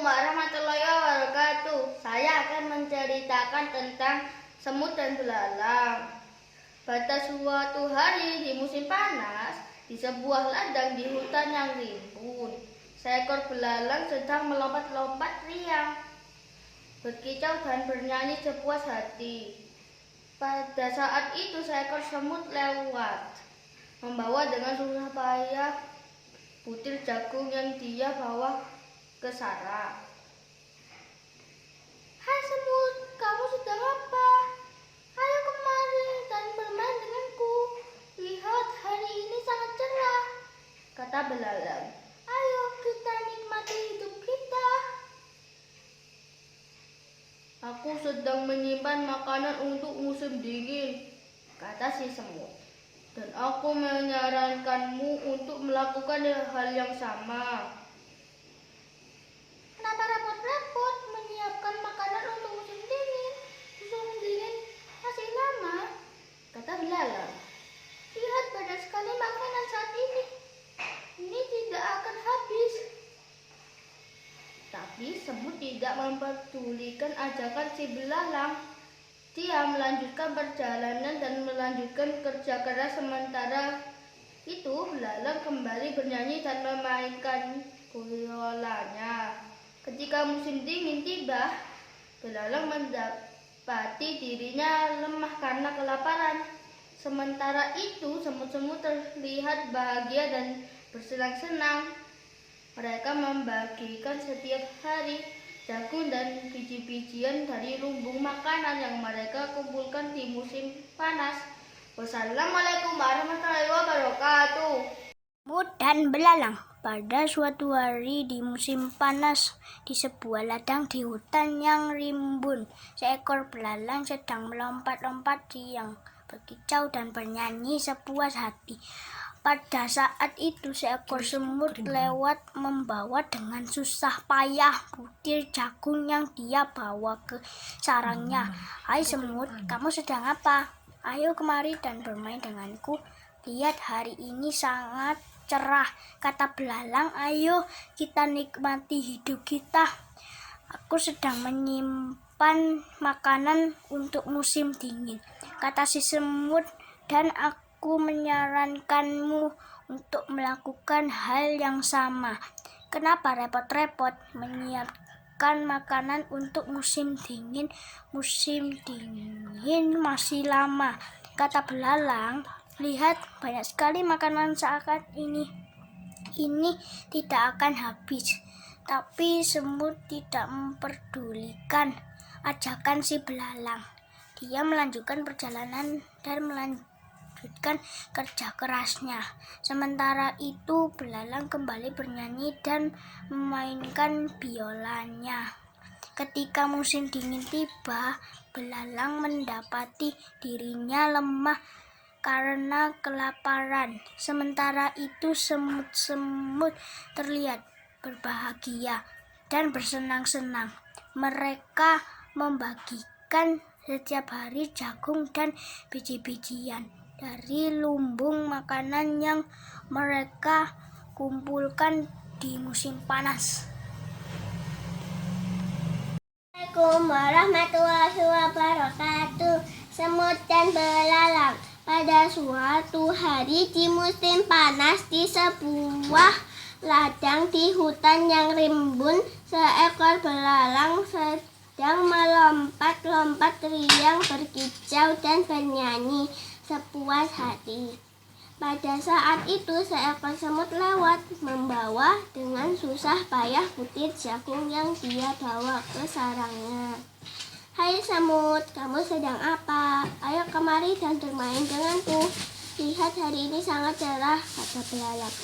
warahmatullahi wabarakatuh. Saya akan menceritakan tentang semut dan belalang. Pada suatu hari di musim panas, di sebuah ladang di hutan yang rimbun, seekor belalang sedang melompat-lompat riang, berkicau dan bernyanyi sepuas hati. Pada saat itu seekor semut lewat, membawa dengan susah payah butir jagung yang dia bawa ke sarang. Hai semut, kamu sedang apa? Ayo kemari dan bermain denganku. Lihat, hari ini sangat cerah, kata belalang. Ayo kita nikmati hidup kita. Aku sedang menyimpan makanan untuk musim dingin, kata si semut. Dan aku menyarankanmu untuk melakukan hal yang sama. Kenapa repot-repot menyiapkan makanan untuk musim dingin? Musim dingin masih lama, kata belalang. Lihat, banyak sekali makanan saat ini. Ini tidak akan habis. Tapi semut tidak mempedulikan ajakan si belalang. Dia melanjutkan perjalanan dan melanjutkan kerja keras. Sementara itu, belalang kembali bernyanyi dan memainkan biolanya. Ketika musim dingin tiba, belalang mendapati dirinya lemah karena kelaparan. Sementara itu, semut-semut terlihat bahagia dan bersenang-senang. Mereka membagikan setiap hari jagung dan biji-bijian dari lumbung makanan yang mereka kumpulkan di musim panas. Wassalamualaikum warahmatullahi wabarakatuh. Semut dan belalang. Pada suatu hari di musim panas, di sebuah ladang di hutan yang rimbun, seekor belalang sedang melompat-lompat riang, berkicau dan bernyanyi sepuas hati. Pada saat itu seekor semut lewat membawa dengan susah payah butir jagung yang dia bawa ke sarangnya. Hai semut, kamu sedang apa? Ayo kemari dan bermain denganku. Lihat, hari ini sangat cerah, kata belalang. Ayo kita nikmati hidup kita. Aku sedang menyimpan makanan untuk musim dingin, kata si semut, dan aku menyarankanmu untuk melakukan hal yang sama. Kenapa repot-repot menyiapkan makanan untuk musim dingin? Musim dingin masih lama, kata belalang. Lihat, banyak sekali makanan saat ini. Ini tidak akan habis. Tapi semut tidak memperdulikan ajakan si belalang. Dia melanjutkan perjalanan dan melanjutkan kerja kerasnya. Sementara itu, belalang kembali bernyanyi dan memainkan biolanya. Ketika musim dingin tiba, belalang mendapati dirinya lemah karena kelaparan. Sementara itu, semut-semut terlihat berbahagia dan bersenang-senang. Mereka membagikan setiap hari jagung dan biji-bijian dari lumbung makanan yang mereka kumpulkan di musim panas. Assalamualaikum warahmatullahi wabarakatuh. Semut dan belalang. Pada suatu hari di musim panas, di sebuah ladang di hutan yang rimbun, seekor belalang sedang sedang melompat-lompat riang, berkicau dan bernyanyi sepuas hati. Pada saat itu seekor semut lewat membawa dengan susah payah butir jagung yang dia bawa ke sarangnya. Hai semut, kamu sedang apa? Ayo kemari dan bermain denganku. Lihat hari ini sangat cerah, kata belalang.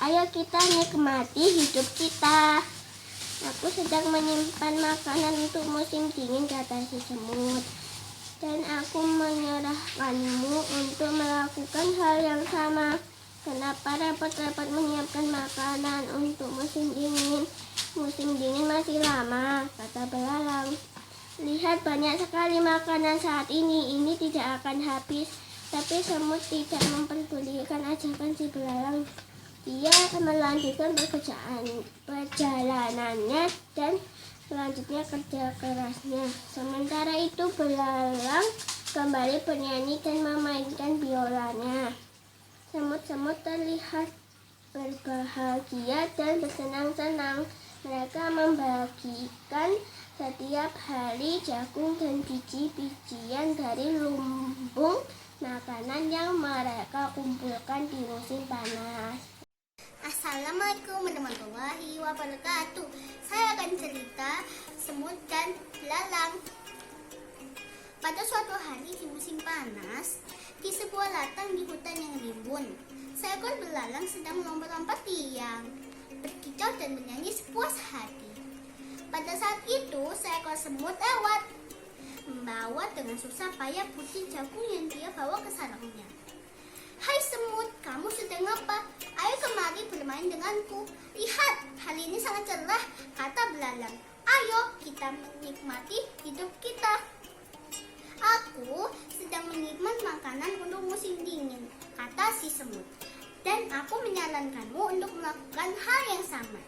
Ayo kita nikmati hidup kita. Aku sedang menyimpan makanan untuk musim dingin, kata si semut. Dan aku menyerahkanmu untuk melakukan hal yang sama. Kenapa repot-repot menyiapkan makanan untuk musim dingin? Musim dingin masih lama, kata belalang. Lihat banyak sekali makanan saat ini tidak akan habis. Tapi semut tidak memperdulikan ajakan si belalang. Dia akan melanjutkan perjalanannya dan selanjutnya kerja kerasnya. Sementara itu belalang kembali bernyanyi dan memainkan biolanya. Semut-semut terlihat berbahagia dan bersenang-senang. Mereka membagikan setiap hari jagung dan biji-bijian dari lumbung makanan yang mereka kumpulkan di musim panas. Assalamualaikum warahmatullahi wabarakatuh. Saya akan cerita semut dan belalang. Pada suatu hari di musim panas, di sebuah ladang di hutan yang rimbun, seekor belalang sedang melompat-lompat tiang, berkicau dan bernyanyi sepuas hati. Pada saat itu, seekor semut lewat, membawa dengan susah payah butir jagung yang dia bawa ke sarangnya. Hai semut, kamu sedang apa? Ayo kemari bermain denganku. Lihat, hari ini sangat cerah, kata belalang. Ayo kita menikmati hidup kita. Aku sedang menikmati makanan untuk musim dingin, kata si semut. Dan aku menyarankanmu untuk melakukan hal yang sama.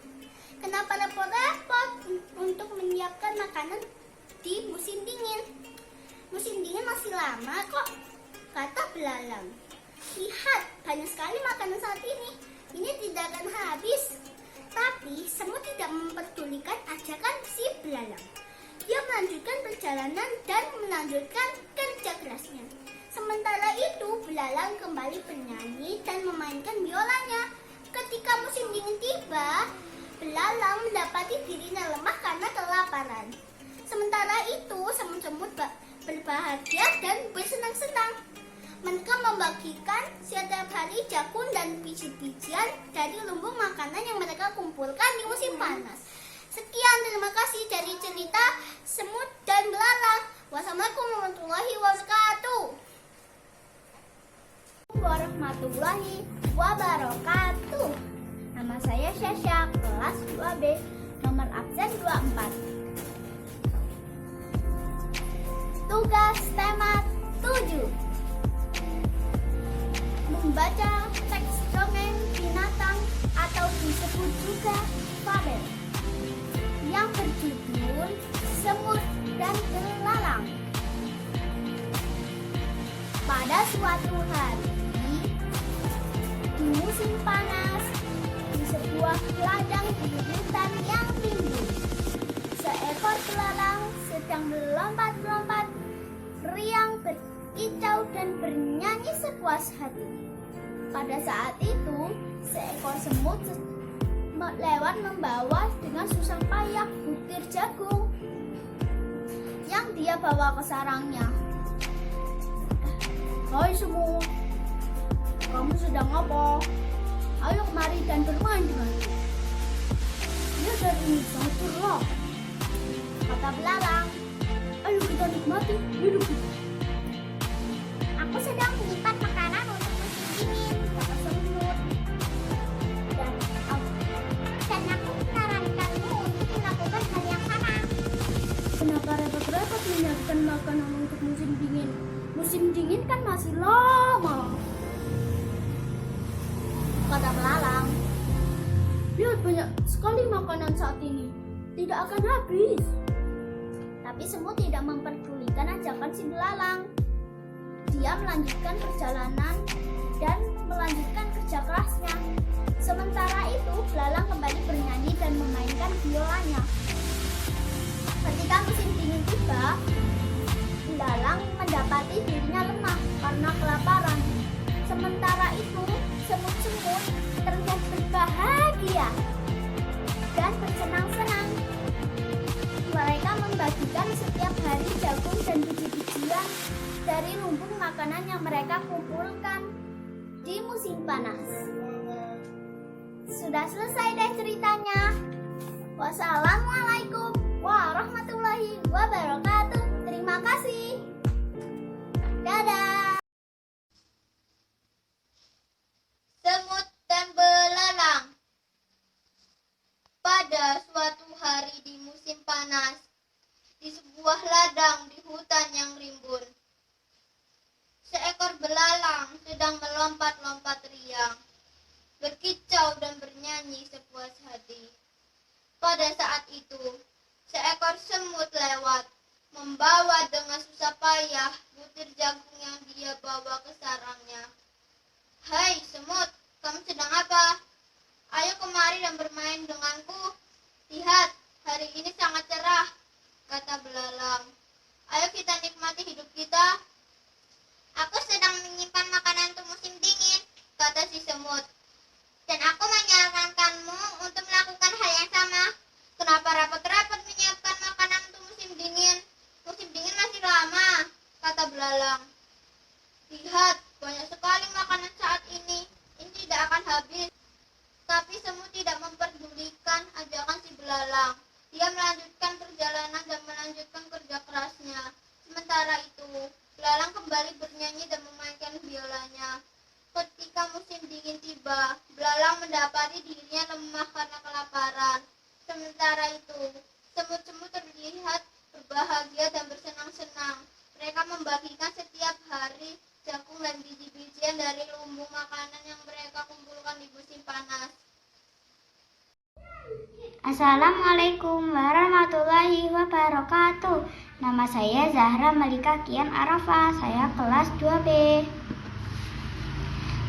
Kenapa repot-repot untuk menyiapkan makanan di musim dingin? Musim dingin masih lama kok, kata belalang. Lihat, banyak sekali makanan saat ini tidak akan habis. Tapi semut tidak memperdulikan ajakan si belalang. Dia melanjutkan perjalanan dan melanjutkan kerja kerasnya. Sementara itu, belalang kembali bernyanyi dan memainkan biolanya. Ketika musim dingin tiba, belalang mendapati dirinya lemah karena kelaparan. Sementara itu, semut-semut berbahagia dan bersenang-senang. Mereka membagikan setiap hari jagung dan biji-bijian dari lumbung makanan yang mereka kumpulkan di musim panas. Sekian, terima kasih dari cerita semut dan belalang. Wassalamualaikum warahmatullahi wabarakatuh. Warahmatullahi wabarakatuh. Nama saya Syasha, kelas 2B, nomor absen 24. Tugas tema 7. Membaca teks dongeng binatang atau disebut juga fabel yang berjudul Semut dan Belalang. Pada suatu hari di musim panas, di sebuah ladang di hutan yang rimbun, seekor belalang sedang melompat-lompat riang, berkicau dan bernyanyi sepuas hati. Pada saat itu, seekor semut lewat membawa dengan susah payah butir jagung yang dia bawa ke sarangnya. Hai semut, kamu sedang apa? Ayo kemari dan bermain denganku. Dia dari ini sangat cerah, kata belalang. Ayo kita nikmati hidup kita. Aku sedang menyimpan makanan untuk musim dingin, kata semut. Dan aku menyarankanmu untuk melakukan hal yang sama. Kenapa repot-repot menyiapkan makanan untuk musim dingin? Musim dingin kan masih lama, Kata belalang. lihat banyak sekali makanan saat ini, tidak akan habis. Tapi semut tidak memperdulikan ajakan si belalang. Dia melanjutkan perjalanan dan melanjutkan kerja kerasnya. Sementara itu, belalang kembali bernyanyi dan memainkan biolanya. Ketika musim dingin tiba, belalang mendapati dirinya lemah karena kelaparan. Sementara itu, semut-semut terlihat berbahagia dan bersenang-senang. Mereka membagikan setiap hari jagung dan biji-bijian dari lumbung makanan yang mereka kumpulkan di musim panas. Sudah selesai deh ceritanya. Wassalamualaikum warahmatullahi wabarakatuh. Terima kasih. Dadah. Semut dan belalang. Pada suatu hari di musim panas, di sebuah ladang di hutan yang rimbun, seekor belalang sedang melompat-lompat riang, berkicau dan bernyanyi sepuas hati. Pada saat itu, seekor semut lewat, membawa dengan susah payah butir jagung yang dia bawa ke sarangnya. "Hai semut, kamu sedang apa? Ayo kemari dan bermain denganku. Lihat, hari ini sangat cerah," kata belalang. "Ayo kita nikmati hidup kita." "Aku sedang menyimpan makanan untuk musim dingin," kata si semut. "Dan aku menyarankanmu untuk melakukan hal yang sama. Kenapa repot-repot menyiapkan makanan untuk musim dingin? Musim dingin masih lama," kata belalang. "Lihat, banyak sekali makanan saat ini. Ini tidak akan habis." Tapi semut tidak memperdulikan ajakan si belalang. Dia melanjutkan perjalanan dan melanjutkan kerja kerasnya. Sementara itu, belalang kembali bernyanyi dan memainkan biolanya. Ketika musim dingin tiba, belalang mendapati dirinya lemah karena kelaparan. Sementara itu, semut-semut terlihat berbahagia dan bersenang-senang. Mereka membagikan setiap hari jagung dan biji-bijian dari lumbung makanan yang mereka kumpulkan di musim panas. Assalamualaikum warahmatullahi wabarakatuh. Nama saya Zahra Malika Kian Arafa. Saya kelas 2B.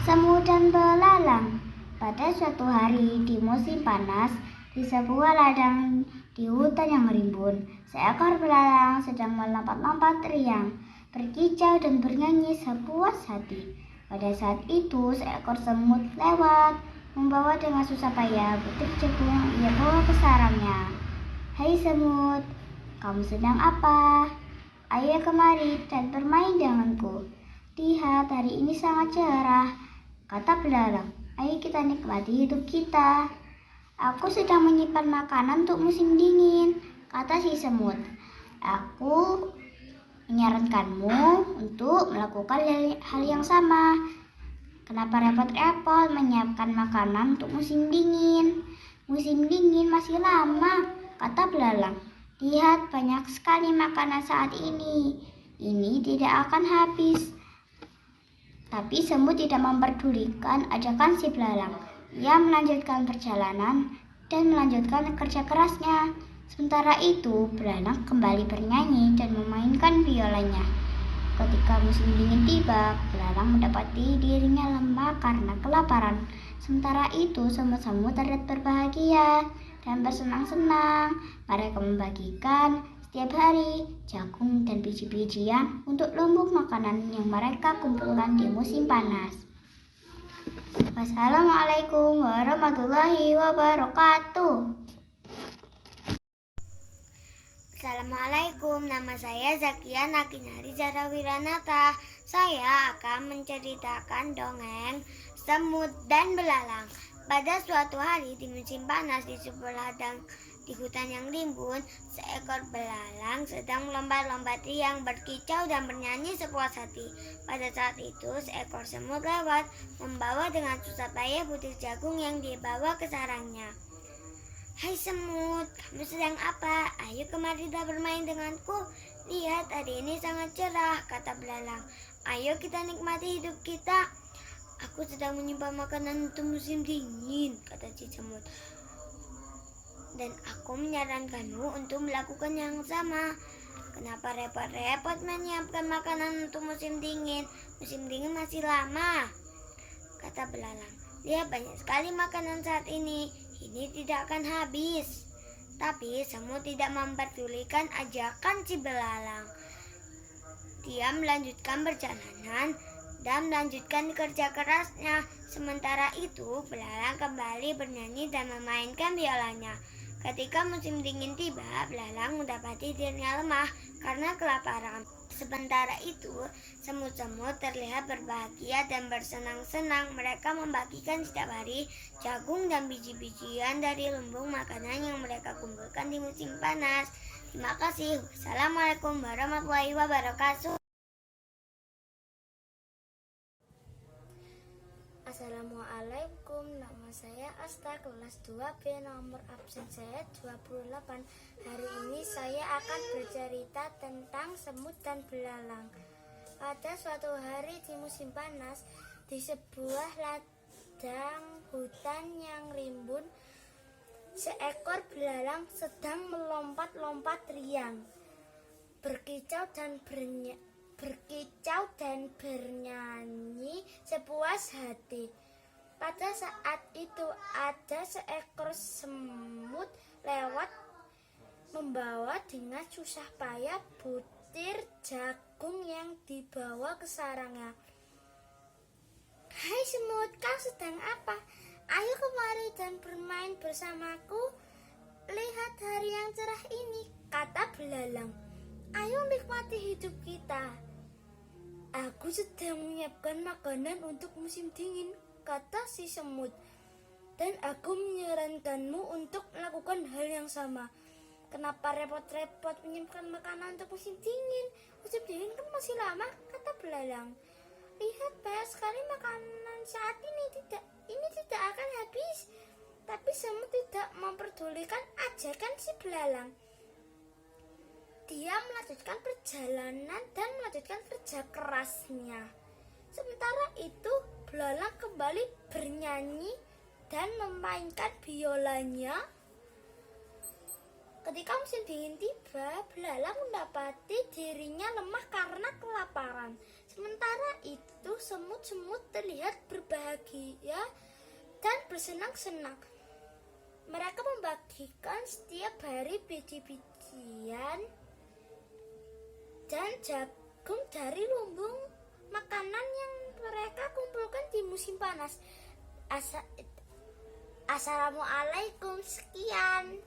Semut dan belalang. Pada suatu hari di musim panas, di sebuah ladang di hutan yang rimbun, seekor belalang sedang melompat-lompat riang, berkicau dan bernyanyi sepuas hati. Pada saat itu, seekor semut lewat, membawa dengan susah payah butir jagung yang ia bawa ke sarangnya. "Hai semut, kamu sedang apa? Ayo kemari dan bermain denganku. Lihat, hari ini sangat cerah," kata belalang. "Ayo kita nikmati hidup kita." "Aku sedang menyimpan makanan untuk musim dingin," kata si semut. "Aku menyarankanmu untuk melakukan hal yang sama. Kenapa repot-repot menyiapkan makanan untuk musim dingin? Musim dingin masih lama," kata belalang. "Lihat, banyak sekali makanan saat ini. Ini tidak akan habis." Tapi semut tidak memperdulikan ajakan si belalang. Ia melanjutkan perjalanan dan melanjutkan kerja kerasnya. Sementara itu, belalang kembali bernyanyi dan memainkan biolanya. Ketika musim dingin tiba, belalang mendapati dirinya lemah karena kelaparan. Sementara itu, semut-semut terlihat berbahagia dan bersenang-senang. Mereka membagikan setiap hari jagung dan biji-bijian untuk lumbung makanan yang mereka kumpulkan di musim panas. Wassalamualaikum warahmatullahi wabarakatuh. Assalamualaikum, nama saya Zakia Nakinari Zara Wiranata. Saya akan menceritakan dongeng Semut dan Belalang. Pada suatu hari di musim panas di sebuah ladang di hutan yang rimbun, seekor belalang sedang melompat-lompat riang, berkicau dan bernyanyi sepuas hati. Pada saat itu, seekor semut lewat, membawa dengan susah payah butir jagung yang dibawa ke sarangnya. "Hai semut, kamu sedang apa? Ayo kemari dan bermain denganku. Lihat, hari ini sangat cerah," kata belalang. "Ayo kita nikmati hidup kita." "Aku sedang menyimpan makanan untuk musim dingin," kata si semut. "Dan aku menyarankanmu untuk melakukan yang sama. Kenapa repot-repot menyiapkan makanan untuk musim dingin? Musim dingin masih lama," kata belalang. "Lihat, banyak sekali makanan saat ini. Ini tidak akan habis." Tapi semut tidak memperdulikan ajakan si belalang. Dia melanjutkan perjalanan dan melanjutkan kerja kerasnya. Sementara itu, belalang kembali bernyanyi dan memainkan biolanya. Ketika musim dingin tiba, belalang mendapati dirinya lemah karena kelaparan. Sementara itu, semut-semut terlihat berbahagia dan bersenang-senang. Mereka membagikan setiap hari jagung dan biji-bijian dari lumbung makanan yang mereka kumpulkan di musim panas. Terima kasih. Wassalamualaikum warahmatullahi wabarakatuh. Assalamualaikum, nama saya Asta, kelas 2B, nomor absen saya 28. Hari ini saya akan bercerita tentang semut dan belalang. Pada suatu hari di musim panas, di sebuah ladang hutan yang rimbun, seekor belalang sedang melompat-lompat riang, berkicau dan bernyanyi sepuas hati. Pada saat itu ada seekor semut lewat membawa dengan susah payah butir jagung yang dibawa ke sarangnya. "Hai semut, kau sedang apa? Ayo kemari dan bermain bersamaku. Lihat hari yang cerah ini," kata belalang. "Ayo nikmati hidup kita." "Aku sedang menyiapkan makanan untuk musim dingin," kata si semut. "Dan aku menyarankanmu untuk melakukan hal yang sama. Kenapa repot-repot menyiapkan makanan untuk musim dingin? Musim dingin kan masih lama," kata belalang. "Lihat, banyak sekali makanan saat ini tidak akan habis." Tapi semut tidak memperdulikan ajakan si belalang. Dia melanjutkan perjalanan dan melanjutkan kerja kerasnya. Sementara itu, belalang kembali bernyanyi dan memainkan biolanya. Ketika musim dingin tiba, belalang mendapati dirinya lemah karena kelaparan. Sementara itu, semut-semut terlihat berbahagia dan bersenang-senang. Mereka membagikan setiap hari biji-bijian dan jagung dari lumbung makanan yang mereka kumpulkan di musim panas. Assalamualaikum, sekian.